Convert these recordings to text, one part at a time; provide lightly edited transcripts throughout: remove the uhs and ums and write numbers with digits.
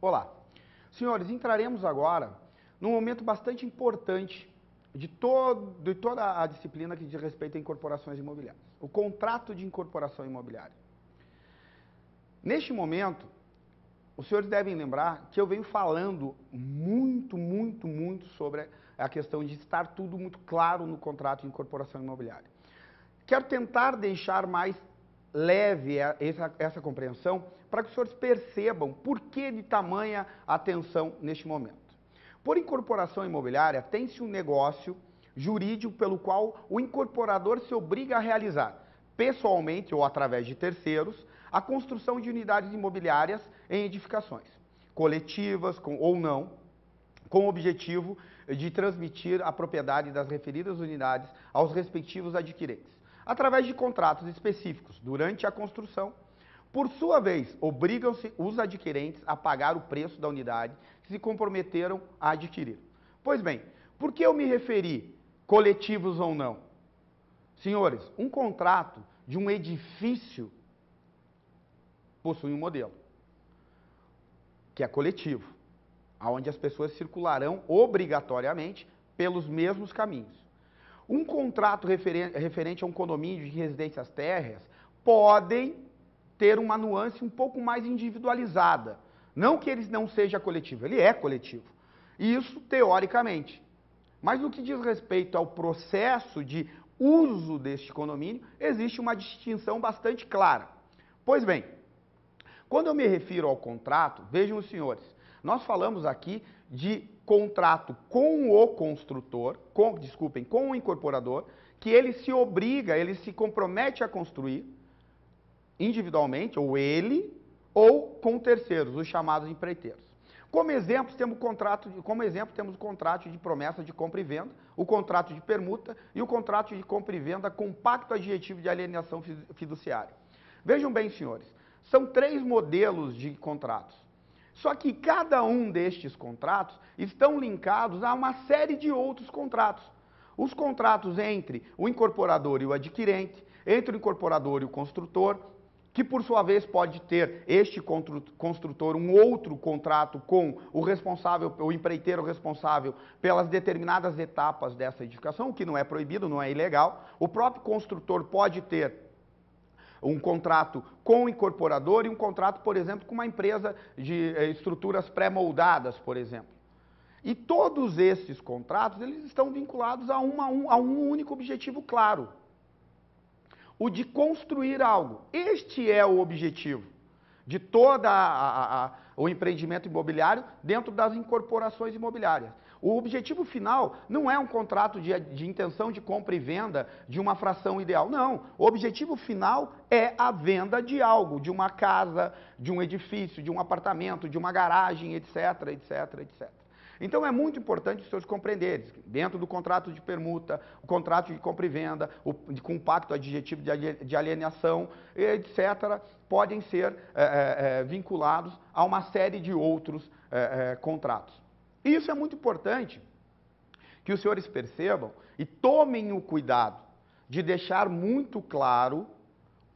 Olá. Senhores, entraremos agora num momento bastante importante de toda a disciplina que diz respeito a incorporações imobiliárias. O contrato de incorporação imobiliária. Neste momento, os senhores devem lembrar que eu venho falando muito sobre a questão de estar tudo muito claro no contrato de incorporação imobiliária. Quero tentar deixar mais leve essa compreensão para que os senhores percebam por que de tamanha atenção neste momento. Por incorporação imobiliária, tem-se um negócio jurídico pelo qual o incorporador se obriga a realizar, pessoalmente ou através de terceiros, a construção de unidades imobiliárias em edificações, coletivas ou não, com o objetivo de transmitir a propriedade das referidas unidades aos respectivos adquirentes, através de contratos específicos durante a construção. Por sua vez, obrigam-se os adquirentes a pagar o preço da unidade que se comprometeram a adquirir. Pois bem, por que eu me referi coletivos ou não? Senhores, um contrato de um edifício possui um modelo, que é coletivo, onde as pessoas circularão obrigatoriamente pelos mesmos caminhos. Um contrato referente a um condomínio de residências térreas podem ter uma nuance um pouco mais individualizada. Não que ele não seja coletivo, ele é coletivo. Isso teoricamente. Mas no que diz respeito ao processo de uso deste condomínio, existe uma distinção bastante clara. Pois bem, quando eu me refiro ao contrato, vejam os senhores, nós falamos aqui de contrato com o construtor, com o incorporador, que ele se obriga, ele se compromete a construir individualmente, ou ele, ou com terceiros, os chamados empreiteiros. Como exemplo, temos o contrato de promessa de compra e venda, o contrato de permuta e o contrato de compra e venda com pacto adjetivo de alienação fiduciária. Vejam bem, senhores, são 3 modelos de contratos. Só que cada um destes contratos estão linkados a uma série de outros contratos. Os contratos entre o incorporador e o adquirente, entre o incorporador e o construtor, que por sua vez pode ter este construtor um outro contrato com o responsável, o empreiteiro responsável pelas determinadas etapas dessa edificação, o que não é proibido, não é ilegal. O próprio construtor pode ter um contrato com o incorporador e um contrato, por exemplo, com uma empresa de estruturas pré-moldadas, por exemplo. E todos esses contratos, eles estão vinculados a um único objetivo claro. O de construir algo. Este é o objetivo de todo o empreendimento imobiliário dentro das incorporações imobiliárias. O objetivo final não é um contrato de intenção de compra e venda de uma fração ideal. Não. O objetivo final é a venda de algo, de uma casa, de um edifício, de um apartamento, de uma garagem, etc, etc, etc. Então é muito importante os senhores compreenderem, dentro do contrato de permuta, o contrato de compra e venda, com o pacto adjetivo de alienação, etc., podem ser vinculados a uma série de outros contratos. Isso é muito importante que os senhores percebam e tomem o cuidado de deixar muito claro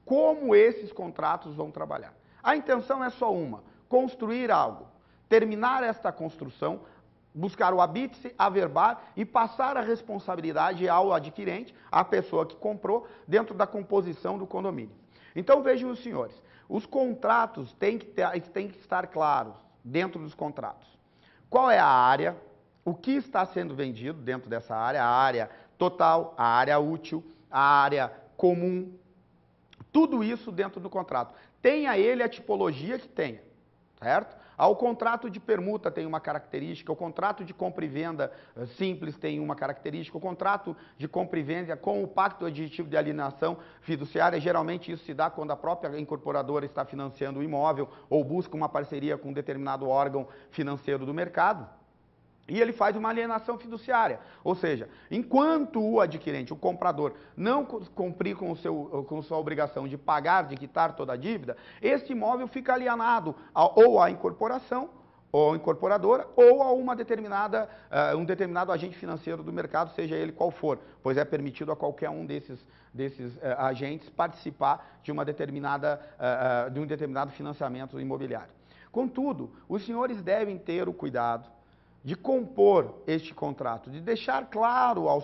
como esses contratos vão trabalhar. A intenção é só uma: construir algo, terminar esta construção, buscar o habite-se, averbar e passar a responsabilidade ao adquirente, à pessoa que comprou, dentro da composição do condomínio. Então vejam os senhores, os contratos têm que estar claros dentro dos contratos. Qual é a área, o que está sendo vendido dentro dessa área, a área total, a área útil, a área comum, tudo isso dentro do contrato. Tenha ele a tipologia que tenha, certo? O contrato de permuta tem uma característica, o contrato de compra e venda simples tem uma característica, o contrato de compra e venda com o pacto adjetivo de alienação fiduciária, geralmente isso se dá quando a própria incorporadora está financiando o imóvel ou busca uma parceria com um determinado órgão financeiro do mercado. E ele faz uma alienação fiduciária, ou seja, enquanto o adquirente, o comprador, não cumprir com sua obrigação de pagar, de quitar toda a dívida, esse imóvel fica alienado ou à incorporação, ou à incorporadora, ou a um determinado agente financeiro do mercado, seja ele qual for, pois é permitido a qualquer um desses agentes participar de um determinado financiamento imobiliário. Contudo, os senhores devem ter o cuidado de compor este contrato, de deixar claro ao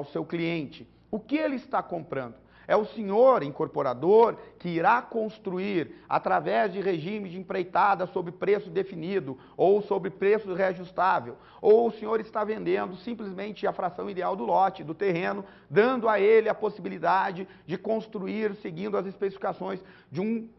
seu cliente o que ele está comprando. É o senhor, incorporador, que irá construir, através de regime de empreitada sob preço definido, ou sob preço reajustável, ou o senhor está vendendo simplesmente a fração ideal do lote, do terreno, dando a ele a possibilidade de construir seguindo as especificações de um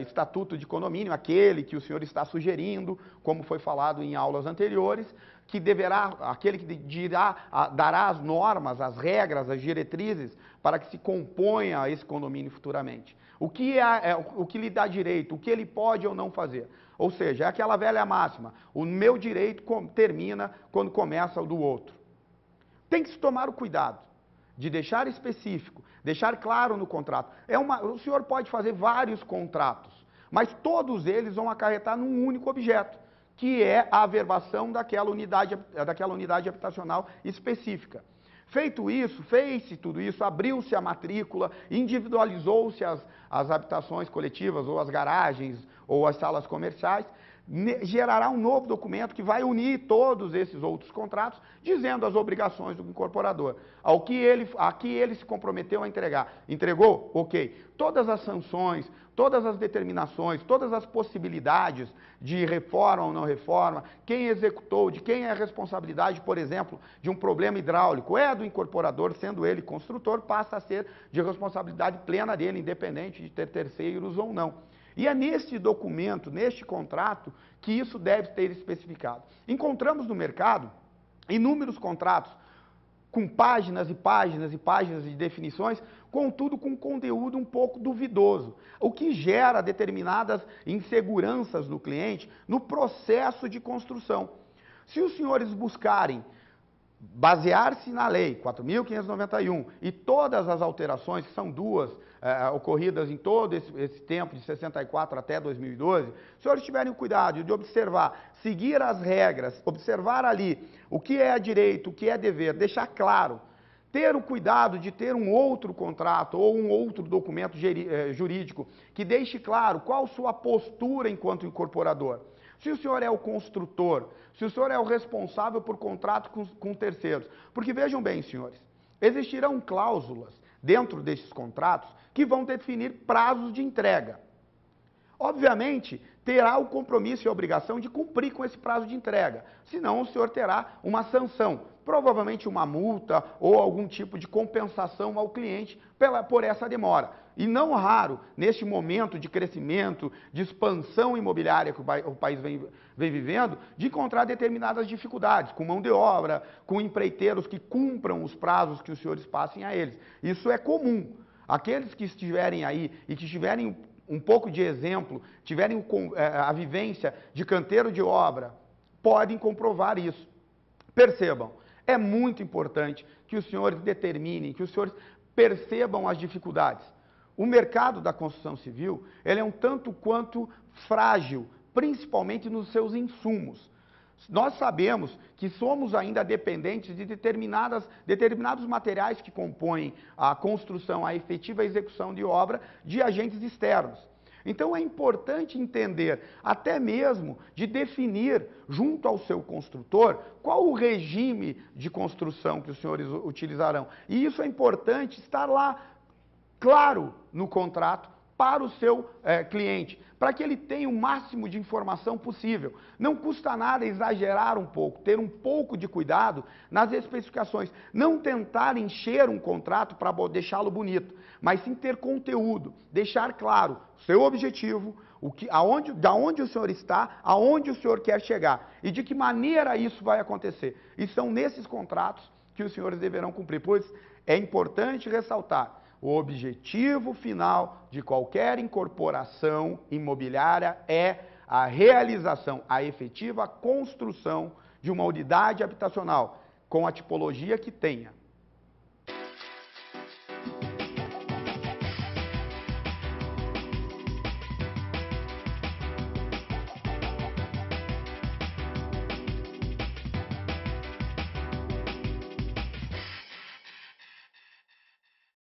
estatuto de condomínio, aquele que o senhor está sugerindo, como foi falado em aulas anteriores, que aquele que dará as normas, as regras, as diretrizes para que se componha esse condomínio futuramente. O que lhe dá direito, o que ele pode ou não fazer. Ou seja, é aquela velha máxima, o meu direito termina quando começa o do outro. Tem que se tomar o cuidado de deixar específico, deixar claro no contrato. O senhor pode fazer vários contratos, mas todos eles vão acarretar num único objeto, que é a averbação daquela unidade habitacional específica. Feito isso, fez-se tudo isso, abriu-se a matrícula, individualizou-se as habitações coletivas, ou as garagens, ou as salas comerciais, gerará um novo documento que vai unir todos esses outros contratos, dizendo as obrigações do incorporador, a que ele se comprometeu a entregar. Entregou? Ok. Todas as sanções, todas as determinações, todas as possibilidades de reforma ou não reforma, quem executou, de quem é a responsabilidade, por exemplo, de um problema hidráulico, é do incorporador, sendo ele construtor, passa a ser de responsabilidade plena dele, independente de ter terceiros ou não. E é nesse documento, neste contrato, que isso deve ter especificado. Encontramos no mercado inúmeros contratos com páginas e páginas e páginas de definições, contudo com conteúdo um pouco duvidoso, o que gera determinadas inseguranças no cliente no processo de construção. Se os senhores buscarem basear-se na lei 4.591 e todas as alterações, que são duas ocorridas em todo esse tempo, de 64 até 2012, se os senhores tiverem o cuidado de observar, seguir as regras, observar ali o que é direito, o que é dever, deixar claro, ter o cuidado de ter um outro contrato ou um outro documento jurídico que deixe claro qual sua postura enquanto incorporador. Se o senhor é o construtor, se o senhor é o responsável por contrato com terceiros. Porque vejam bem, senhores, existirão cláusulas dentro desses contratos que vão definir prazos de entrega. Obviamente, terá o compromisso e a obrigação de cumprir com esse prazo de entrega, senão o senhor terá uma sanção, provavelmente uma multa ou algum tipo de compensação ao cliente por essa demora. E não raro, neste momento de crescimento, de expansão imobiliária que o país vem vivendo, de encontrar determinadas dificuldades, com mão de obra, com empreiteiros que cumpram os prazos que os senhores passem a eles. Isso é comum. Aqueles que estiverem aí e que tiverem um pouco de exemplo, tiverem a vivência de canteiro de obra, podem comprovar isso. Percebam, é muito importante que os senhores determinem, que os senhores percebam as dificuldades. O mercado da construção civil, ele é um tanto quanto frágil, principalmente nos seus insumos. Nós sabemos que somos ainda dependentes de determinados materiais que compõem a construção, a efetiva execução de obra de agentes externos. Então é importante entender, até mesmo de definir junto ao seu construtor, qual o regime de construção que os senhores utilizarão. E isso é importante estar lá claro no contrato para o seu cliente, para que ele tenha o máximo de informação possível. Não custa nada exagerar um pouco, ter um pouco de cuidado nas especificações. Não tentar encher um contrato para deixá-lo bonito, mas sim ter conteúdo, deixar claro o seu objetivo, da onde o senhor está, aonde o senhor quer chegar e de que maneira isso vai acontecer. E são nesses contratos que os senhores deverão cumprir, pois é importante ressaltar: o objetivo final de qualquer incorporação imobiliária é a realização, a efetiva construção de uma unidade habitacional com a tipologia que tenha